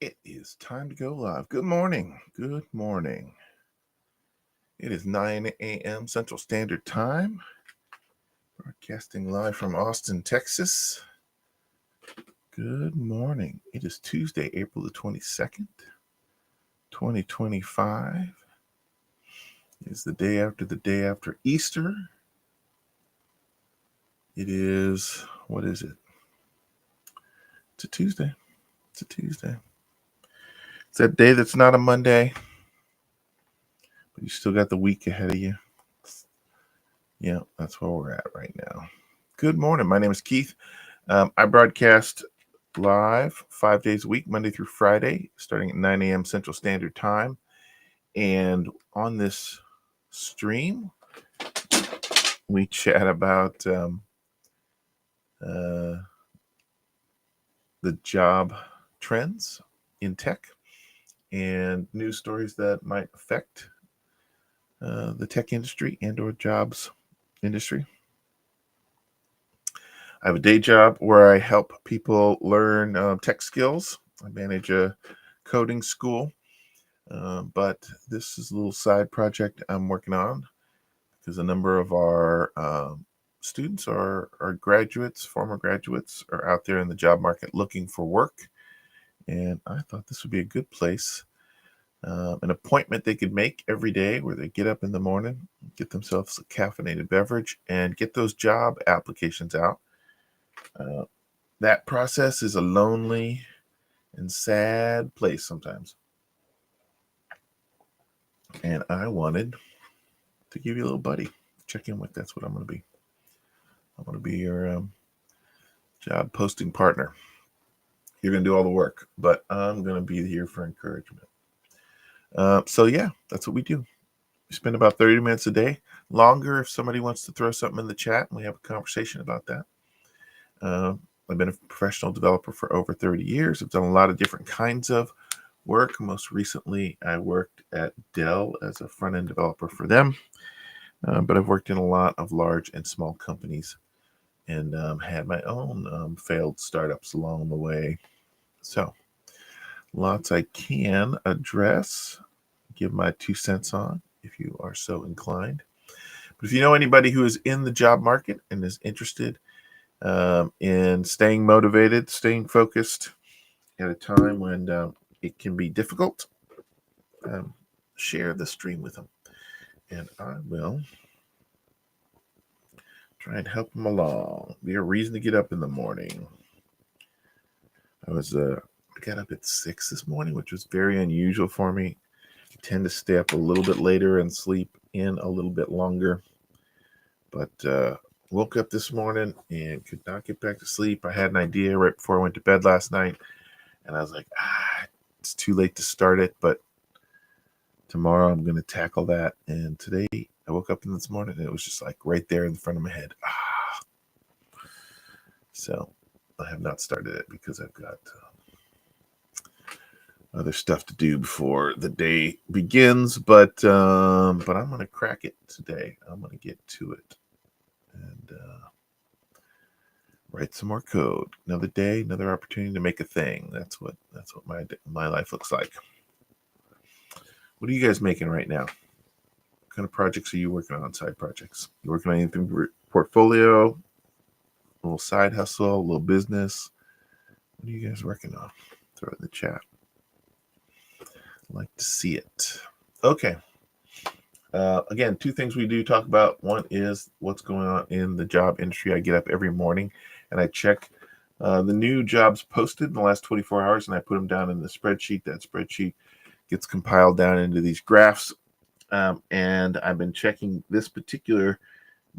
It is time to go live. Good morning. Good morning. It is 9 a.m. Central Standard Time. Broadcasting live from Austin, Texas. Good morning. It is Tuesday, April the 22nd, 2025. It is the day after Easter. It is, what is it? It's a Tuesday. It's a Tuesday. It's that day that's not a Monday, but you still got the week ahead of you. Yeah, that's where we're at right now. Good morning. My name is Keith. I broadcast live 5 days a week, Monday through Friday, starting at 9 a.m. Central Standard Time. And on this stream, we chat about the job trends in tech and news stories that might affect the tech industry and or jobs industry. I have a day job where I help people learn tech skills. I manage a coding school, but this is a little side project I'm working on because a number of our students are graduates, former graduates, are out there in the job market looking for work. And I thought this would be a good place, an appointment they could make every day where they get up in the morning, get themselves a caffeinated beverage, and get those job applications out. That process is a lonely and sad place sometimes. And I wanted to give you a little buddy. Check in with. That's what I'm going to be. I'm going to be your job posting partner. You're going to do all the work, but I'm going to be here for encouragement. So yeah, that's what we do. We spend about 30 minutes a day, longer if somebody wants to throw something in the chat and we have a conversation about that. I've been a professional developer for over 30 years. I've done a lot of different kinds of work. Most recently, I worked at Dell as a front-end developer for them, but I've worked in a lot of large and small companies and had my own failed startups along the way. So lots I can address, give my 2 cents on if you are so inclined. But if you know anybody who is in the job market and is interested in staying motivated, staying focused at a time when it can be difficult, share the stream with them. And I will try and help them along. Be a reason to get up in the morning. I got up at 6 this morning, which was very unusual for me. I tend to stay up a little bit later and sleep in a little bit longer. But woke up this morning and could not get back to sleep. I had an idea right before I went to bed last night, and I was like, it's too late to start it, but tomorrow I'm going to tackle that. And today I woke up this morning and it was just like right there in front of my head. So I have not started it because I've got other stuff to do before the day begins. But I'm going to crack it today. I'm going to get to it and write some more code. Another day, another opportunity to make a thing. That's what my life looks like. What are you guys making right now? What kind of projects are you working on? Side projects? You working on anything portfolio? A little side hustle? A little business? What are you guys working on? Throw it in the chat. I'd like to see it. Okay. Again, 2 things we do talk about. One is what's going on in the job industry. I get up every morning and I check the new jobs posted in the last 24 hours and I put them down in the spreadsheet. That spreadsheet gets compiled down into these graphs. And I've been checking this particular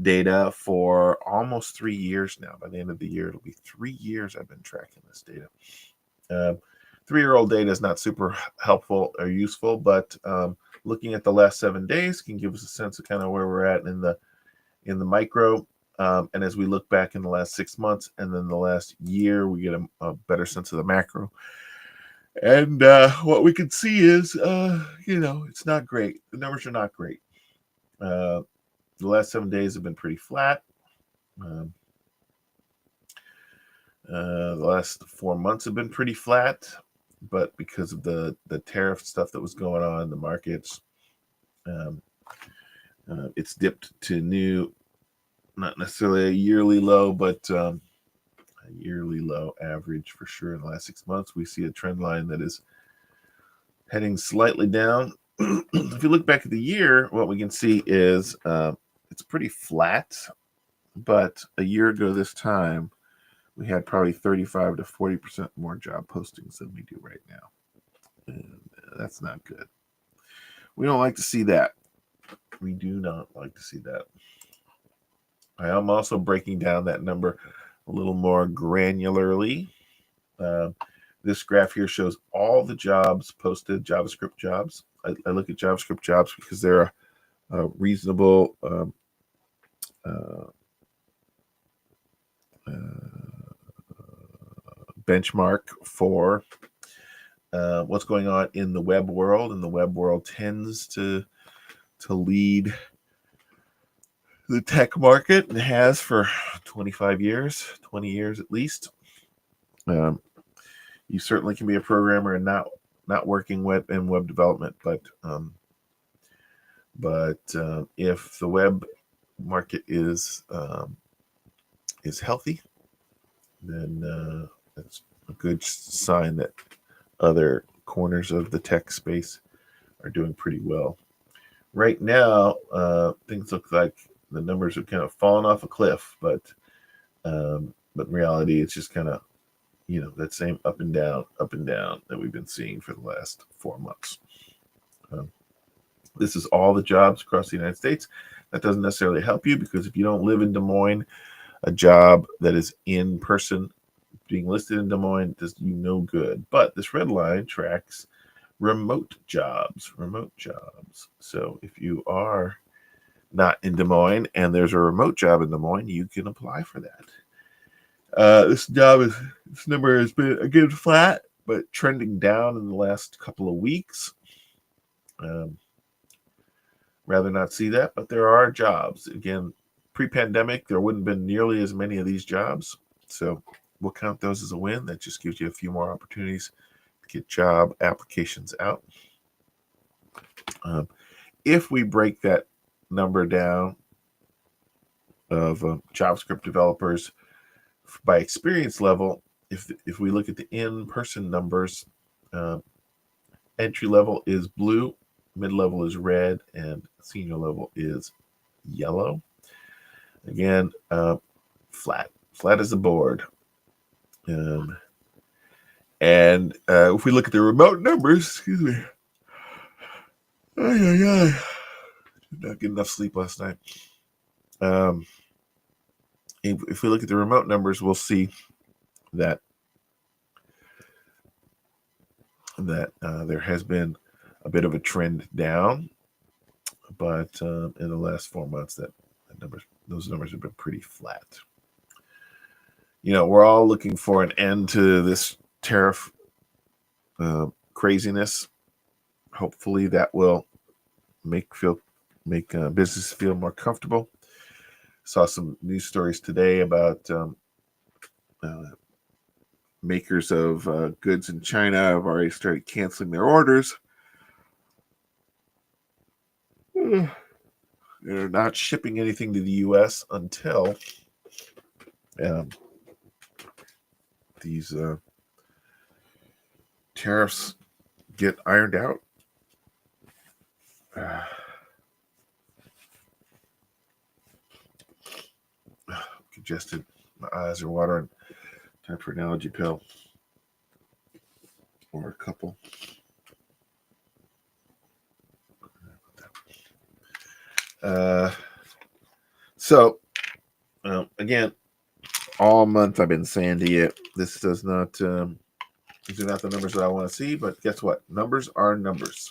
data for almost 3 years now. By the end of the year, it'll be 3 years I've been tracking this data. 3-year-old data is not super helpful or useful, but looking at the last 7 days can give us a sense of kind of where we're at in the micro. And as we look back in the last 6 months and then the last year, we get a better sense of the macro. And what we can see is, it's not great. The numbers are not great. The last 7 days have been pretty flat. The last 4 months have been pretty flat. but because of the tariff stuff that was going on in the markets, it's dipped to new, not necessarily a yearly low, but a yearly low average for sure. In the last 6 months, we see a trend line that is heading slightly down. If you look back at the year, what we can see is it's pretty flat, but a year ago this time, we had probably 35 to 40% more job postings than we do right now. And that's not good. We don't like to see that. We do not like to see that. I am also breaking down that number a little more granularly. This graph here shows all the jobs posted, JavaScript jobs. I look at JavaScript jobs because they're a reasonable benchmark for what's going on in the web world. And the web world tends to lead the tech market, and has for 25 years, 20 years at least. You certainly can be a programmer and not working web development, but if the web market is healthy, then that's a good sign that other corners of the tech space are doing pretty well. Right now, things look like the numbers have kind of fallen off a cliff, but in reality, it's just kind of, that same up and down that we've been seeing for the last 4 months. This is all the jobs across the United States. That doesn't necessarily help you, because if you don't live in Des Moines, a job that is in person being listed in Des Moines does you no good. But this red line tracks remote jobs. So if you are not in Des Moines and there's a remote job in Des Moines, you can apply for that. This number has been again flat, but trending down in the last couple of weeks. Rather not see that, but there are jobs. Again, pre-pandemic, there wouldn't have been nearly as many of these jobs. So we'll count those as a win. That just gives you a few more opportunities to get job applications out. If we break that number down of JavaScript developers by experience level, if we look at the in-person numbers, entry level is blue, mid-level is red, and senior level is yellow. Again, flat as a board. And if we look at the remote numbers, excuse me, did not get enough sleep last night. If we look at the remote numbers, we'll see that there has been a bit of a trend down, but in the last 4 months, those numbers have been pretty flat. We're all looking for an end to this tariff craziness. Hopefully, that will make business feel more comfortable. Saw some news stories today about makers of goods in China have already started canceling their orders. They're not shipping anything to the U.S. until these tariffs get ironed out. Congested, my eyes are watering. Time for an allergy pill or a couple. Again, all month I've been saying to you, this does not. These are not the numbers that I want to see. But guess what? Numbers are numbers.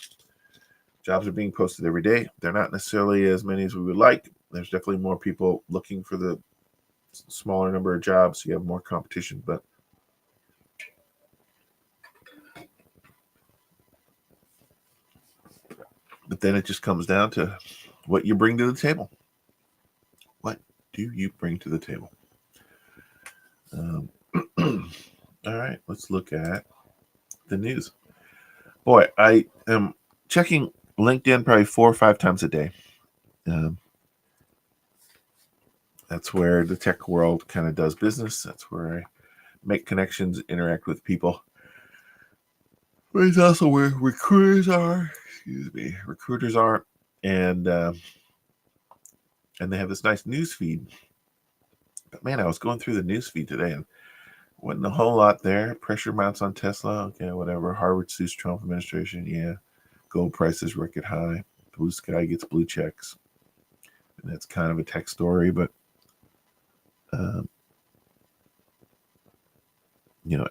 Jobs are being posted every day. They're not necessarily as many as we would like. There's definitely more people looking for the smaller number of jobs. So you have more competition, but then it just comes down to what you bring to the table. What do you bring to the table? All right, let's look at the news. Boy, I am checking LinkedIn probably 4 or 5 times a day. That's where the tech world kind of does business. That's where I make connections, interact with people. But it's also where recruiters are. Recruiters are, and they have this nice news feed. But man, I was going through the news feed today, and wasn't a whole lot there. Pressure mounts on Tesla. Okay, whatever. Harvard sues Trump administration. Yeah. Gold prices record high. Blue Sky gets blue checks. And that's kind of a tech story, but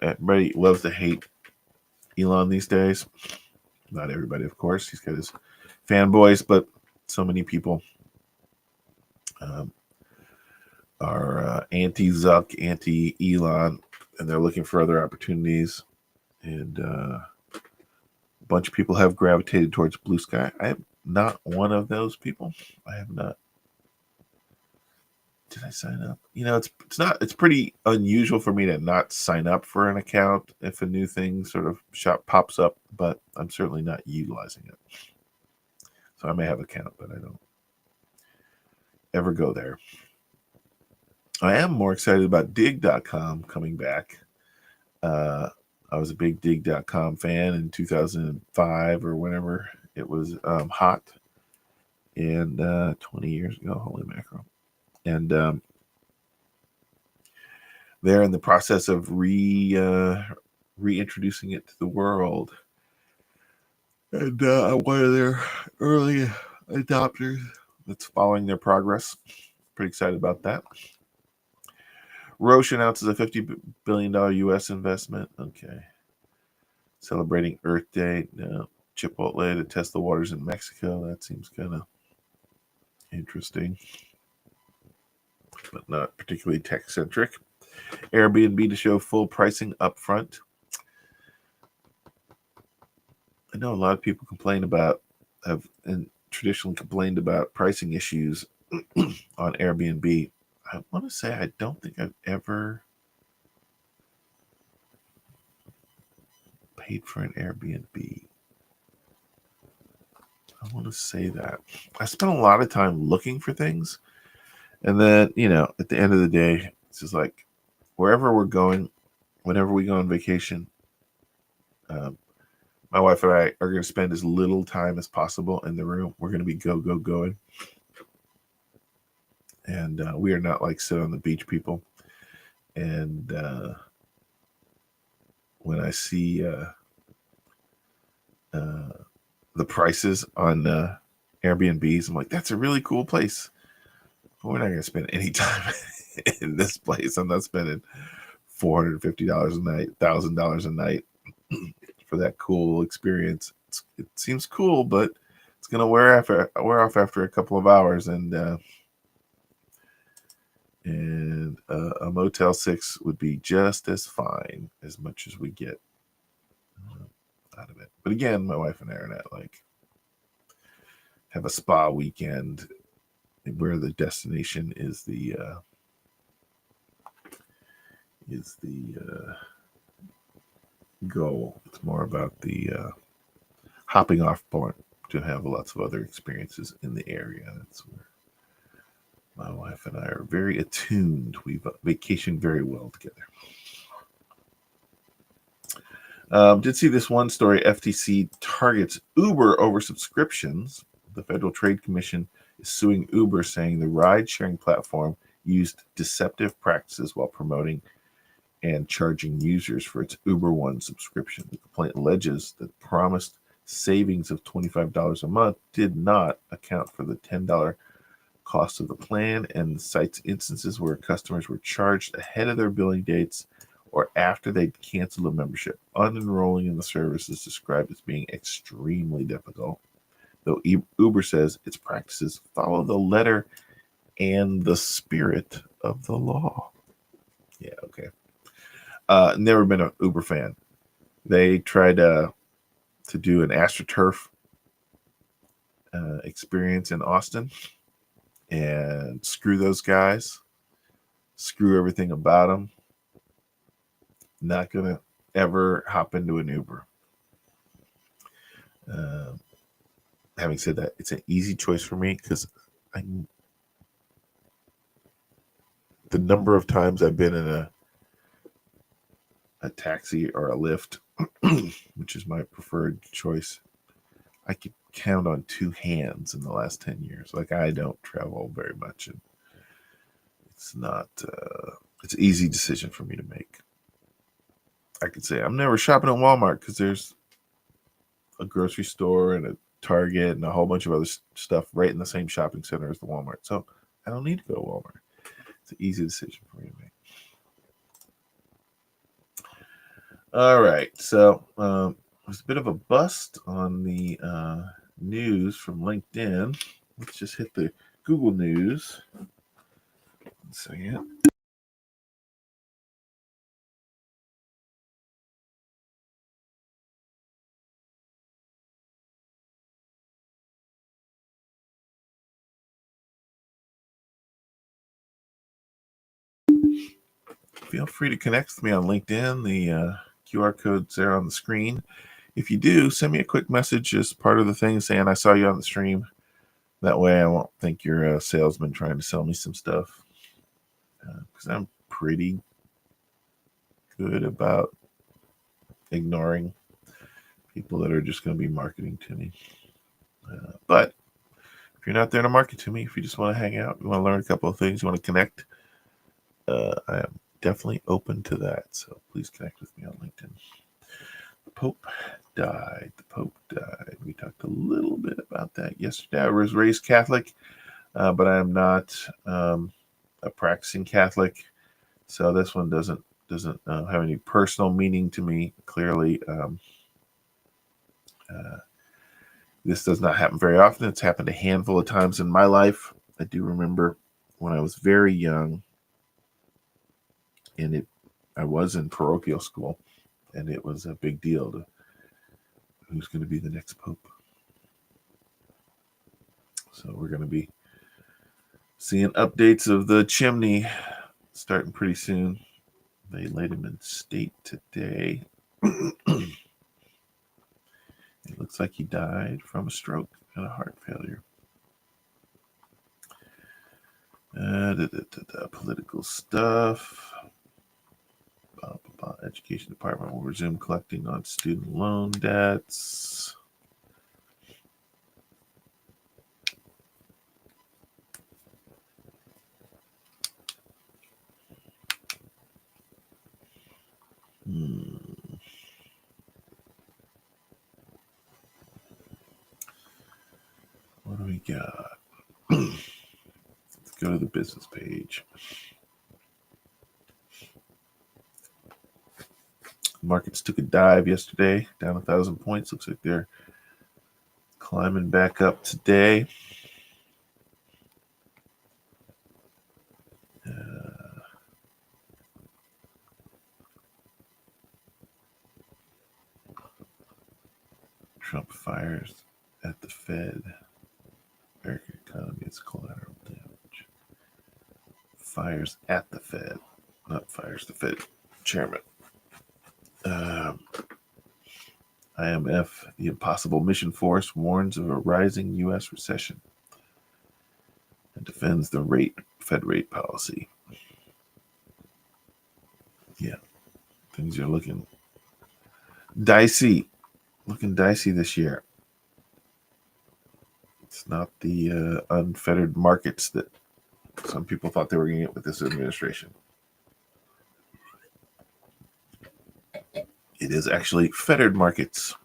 everybody loves to hate Elon these days. Not everybody, of course. He's got his fanboys, but so many people are anti-Zuck, anti-Elon, and they're looking for other opportunities. And a bunch of people have gravitated towards Blue Sky. I am not one of those people. I have not. Did I sign up? It's pretty unusual for me to not sign up for an account if a new thing sort of pops up, but I'm certainly not utilizing it. So I may have an account, but I don't ever go there. I am more excited about dig.com coming back. I was a big dig.com fan in 2005 or whenever it was hot, and 20 years ago, holy mackerel. And they're in the process of reintroducing it to the world. And I'm one of their early adopters that's following their progress. Pretty excited about that. Roche announces a $50 billion U.S. investment. Okay. Celebrating Earth Day. No. Chipotle to test the waters in Mexico. That seems kind of interesting, but not particularly tech-centric. Airbnb to show full pricing up front. I know a lot of people have traditionally complained about pricing issues on Airbnb. I want to say I don't think I've ever paid for an Airbnb. I want to say that. I spent a lot of time looking for things. And then, at the end of the day, it's just like wherever we're going, whenever we go on vacation, my wife and I are going to spend as little time as possible in the room. We're going to be going. And we are not like sit on the beach people. And when I see the prices on Airbnbs, I'm like, that's a really cool place. But we're not going to spend any time in this place. I'm not spending $450 a night, $1,000 a night for that cool experience. It seems cool, but it's going to wear off after a couple of hours, and a Motel 6 would be just as fine as much as we get out of it. But again, my wife and I are not like have a spa weekend where the destination is the goal. It's more about the hopping off point to have lots of other experiences in the area. That's where my wife and I are very attuned. We've vacationed very well together. Did see this one story. FTC targets Uber over subscriptions. The Federal Trade Commission is suing Uber, saying the ride-sharing platform used deceptive practices while promoting and charging users for its Uber One subscription. The complaint alleges that promised savings of $25 a month did not account for the $10 cost of the plan, and cites instances where customers were charged ahead of their billing dates or after they'd canceled a membership. Unenrolling in the service is described as being extremely difficult, though Uber says its practices follow the letter and the spirit of the law. Yeah, okay. Never been an Uber fan. They tried to do an AstroTurf experience in Austin, and screw those guys. Screw everything about them. Not going to ever hop into an Uber. Having said that, it's an easy choice for me because the number of times I've been in a taxi or a Lyft, which is my preferred choice, I could count on two hands in the last 10 years. Like, I don't travel very much, and it's not, it's an easy decision for me to make. I could say I'm never shopping at Walmart because there's a grocery store and a Target and a whole bunch of other stuff right in the same shopping center as the Walmart. So I don't need to go to Walmart. It's an easy decision for me to make. All right. So there's a bit of a bust on the news from LinkedIn. Let's just hit the Google News. 1 second. Feel free to connect with me on LinkedIn. The QR code's there on the screen. If you do, send me a quick message as part of the thing saying I saw you on the stream. That way I won't think you're a salesman trying to sell me some stuff. Because I'm pretty good about ignoring people that are just going to be marketing to me. But if you're not there to market to me, if you just want to hang out, you want to learn a couple of things, you want to connect, I am definitely open to that. So please connect with me on LinkedIn. The Pope died. We talked a little bit about that yesterday. I was raised Catholic, but I am not a practicing Catholic. So this one doesn't have any personal meaning to me. Clearly, this does not happen very often. It's happened a handful of times in my life. I do remember when I was very young, and I was in parochial school, and it was a big deal to who's going to be the next pope. So we're going to be seeing updates of the chimney starting pretty soon. They laid him in state today. It looks like he died from a stroke and a heart failure. Political stuff. Education Department will resume collecting on student loan debts. What do we got? Let's go to the business page. Markets took a dive yesterday, down 1,000 points. Looks like they're climbing back up today. Trump fires at the Fed. American economy is collateral damage. Fires at the Fed, not fires the Fed chairman. IMF, the Impossible Mission Force, warns of a rising U.S. recession and defends the Fed rate policy. Yeah, things are looking dicey this year. It's not the unfettered markets that some people thought they were going to get with this administration. It is actually fettered markets.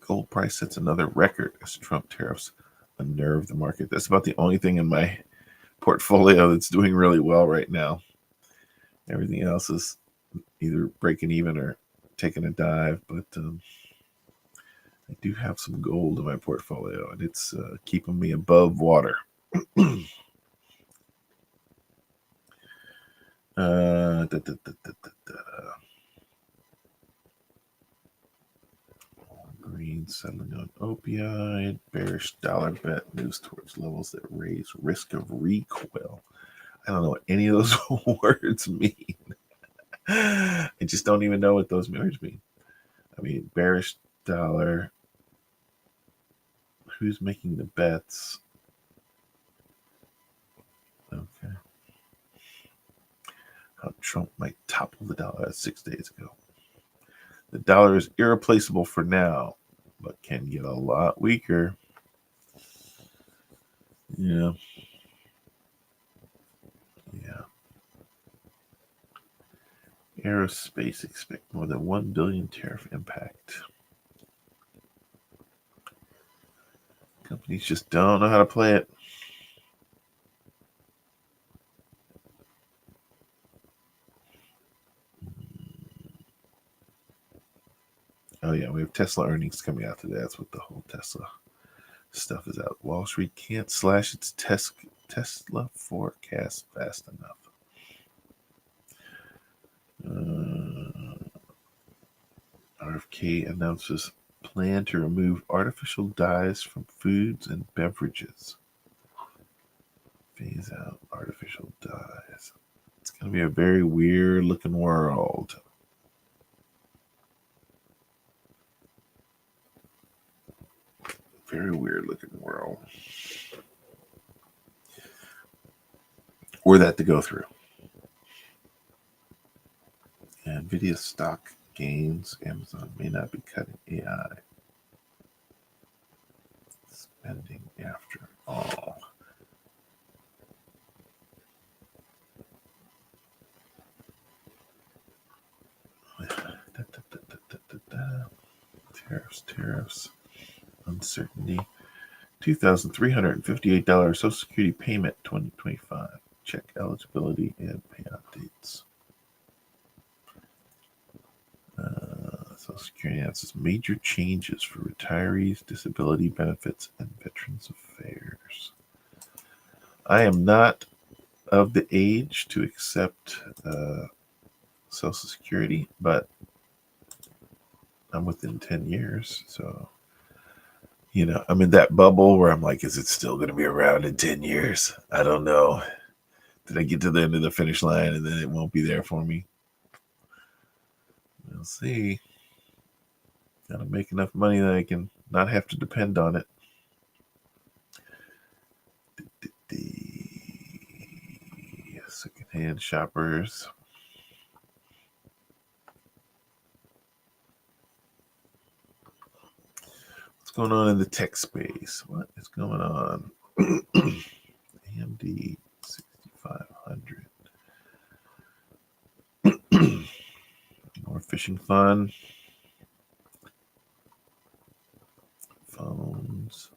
Gold price sets another record as Trump tariffs unnerve the market. That's about the only thing in my portfolio that's doing really well right now. Everything else is either breaking even or taking a dive, but I do have some gold in my portfolio, and it's keeping me above water. Green settling on opioid, bearish dollar bet moves towards levels that raise risk of recoil. I don't know what any of those words mean. I just don't even know what those words mean. I mean, bearish dollar. Who's making the bets? Okay. How Trump might topple the dollar 6 days ago. The dollar is irreplaceable for now, but can get a lot weaker. Yeah. Aerospace expect more than 1 billion tariff impact. Companies just don't know how to play it. Oh yeah, we have Tesla earnings coming out today. That's what the whole Tesla stuff is out. Wall Street can't slash its Tesla forecast fast enough. RFK announces plan to remove artificial dyes from foods and beverages. Phase out artificial dyes. It's going to be a very weird looking world. Very weird looking world. Or that to go through. Nvidia stock gains. Amazon may not be cutting AI spending after all. Tariffs, uncertainty. $2,358 Social Security payment 2025. Check eligibility and payout dates. Social Security announces major changes for retirees, disability benefits, and Veterans Affairs. I am not of the age to accept Social Security, but I'm within 10 years, so I'm in that bubble where I'm like, is it still going to be around in 10 years? I don't know. Did I get to the end of the finish line and then it won't be there for me? We'll see. Gotta make enough money that I can not have to depend on it. The secondhand shoppers. What's going on in the tech space? What is going on? AMD 6500. More fishing fun. Phones.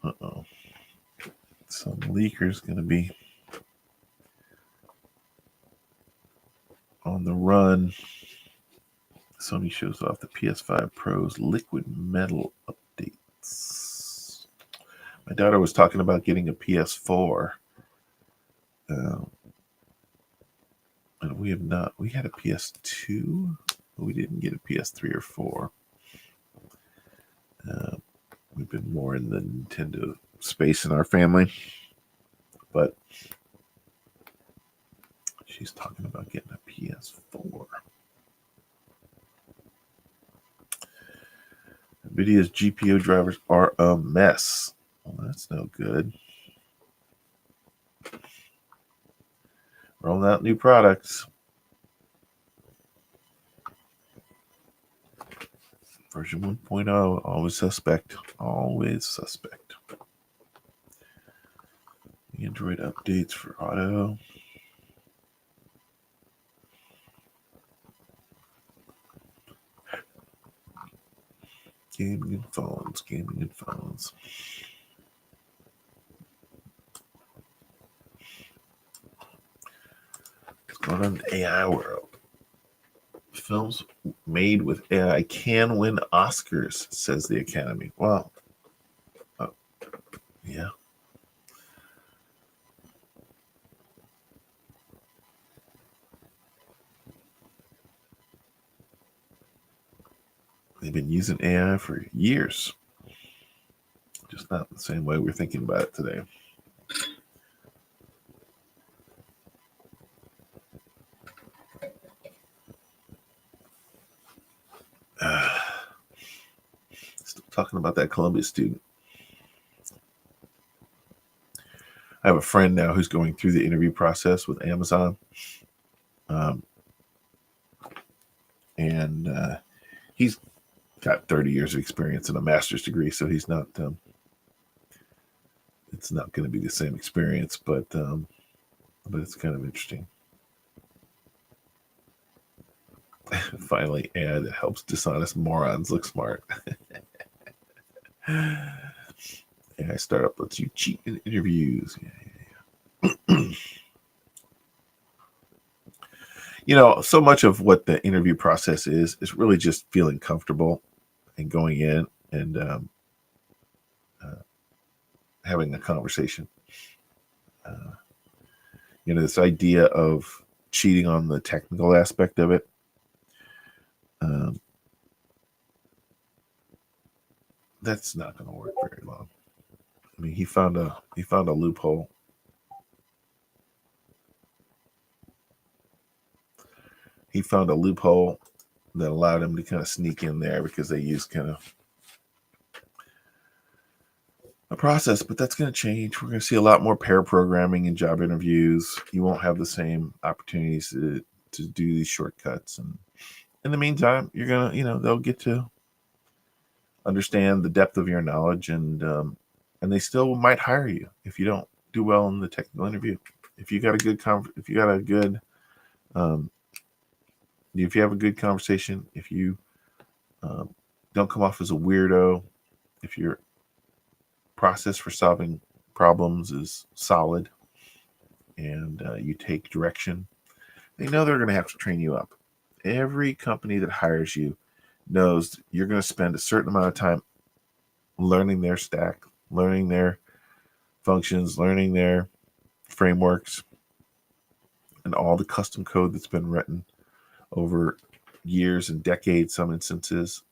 Uh-oh. Some leaker's going to be on the run. Sony shows off the PS5 Pro's liquid metal updates. My daughter was talking about getting a PS4. And we have not. We had a PS2, but we didn't get a PS3 or 4. We've been more in the Nintendo space in our family. But she's talking about getting a PS4. NVIDIA's GPU drivers are a mess. Well, that's no good. Rolling out new products. Version 1.0, always suspect. Always suspect. Android updates for auto. Gaming and phones. What's going on in the AI world? Films made with AI can win Oscars, says the Academy. Wow. Yeah. They've been using AI for years. Just not the same way we're thinking about it today. Still talking about that Columbia student. I have a friend now who's going through the interview process with Amazon. And he's got 30 years of experience and a master's degree, so he's not, it's not going to be the same experience, but it's kind of interesting. Finally, AI that helps dishonest morons look smart. AI startup lets you cheat in interviews. You know, so much of what the interview process is really just feeling comfortable and going in and having a conversation. You know, this idea of cheating on the technical aspect of it. That's not going to work very long. I mean, he found a loophole. He found a loophole that allowed him to kind of sneak in there because they used kind of a process, but that's going to change. We're going to see a lot more pair programming in job interviews. You won't have the same opportunities to do these shortcuts. And in the meantime, you're going to, you know, they'll get to understand the depth of your knowledge, and they still might hire you if you don't do well in the technical interview. If you got a good if you got a good if you have a good conversation, if you don't come off as a weirdo, if your process for solving problems is solid, and you take direction, they know they're going to have to train you up. Every company that hires you knows you're going to spend a certain amount of time learning their stack, learning their functions, learning their frameworks, and all the custom code that's been written over years and decades, some instances.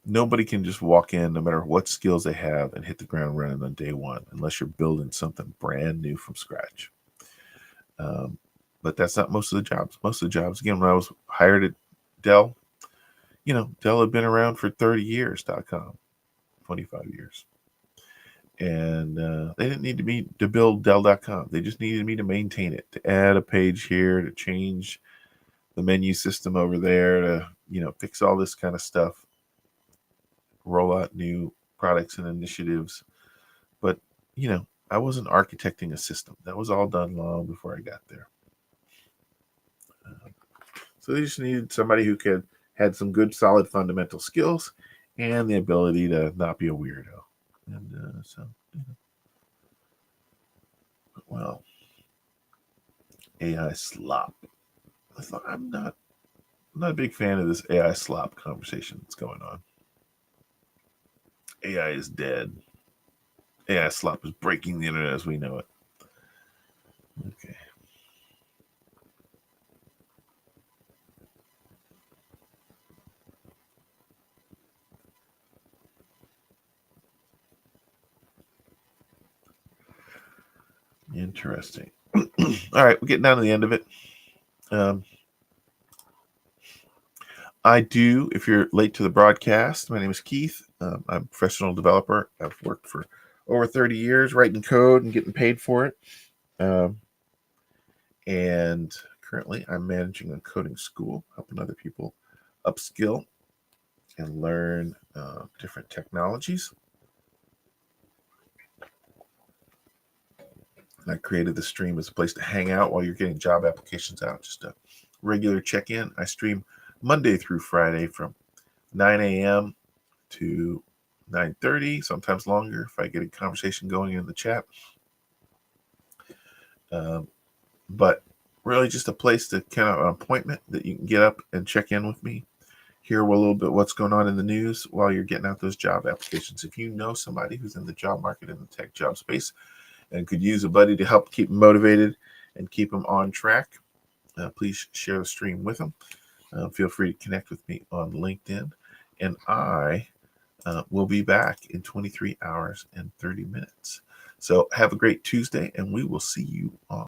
Nobody can just walk in, no matter what skills they have, and hit the ground running on day one, unless you're building something brand new from scratch. But that's not most of the jobs. Most of the jobs, again, when I was hired at Dell, you know, Dell had been around for 30 years, .com, 25 years. And they didn't need me to build Dell.com. They just needed me to maintain it, to add a page here, to change the menu system over there, to, you know, fix all this kind of stuff, roll out new products and initiatives. But, you know, I wasn't architecting a system. That was all done long before I got there. So they just needed somebody who had some good, solid fundamental skills and the ability to not be a weirdo. And so, you know. Well, AI slop. I'm not a big fan of this AI slop conversation that's going on. AI is dead. AI slop is breaking the internet as we know it. Okay. Interesting. All right, we're getting down to the end of it. I do, if you're late to the broadcast, my name is Keith. I'm a professional developer. I've worked for over 30 years writing code and getting paid for it. And currently I'm managing a coding school, helping other people upskill and learn different technologies. And I created the stream as a place to hang out while you're getting job applications out. Just a regular check-in. I stream Monday through Friday from 9 a.m. to 9:30, sometimes longer if I get a conversation going in the chat. But really just a place to kind of an appointment that you can get up and check in with me, hear a little bit what's going on in the news while you're getting out those job applications. If you know somebody who's in the job market in the tech job space and could use a buddy to help keep them motivated and keep them on track, please share the stream with them. Feel free to connect with me on LinkedIn, and I will be back in 23 hours and 30 minutes. So have a great Tuesday, and we will see you on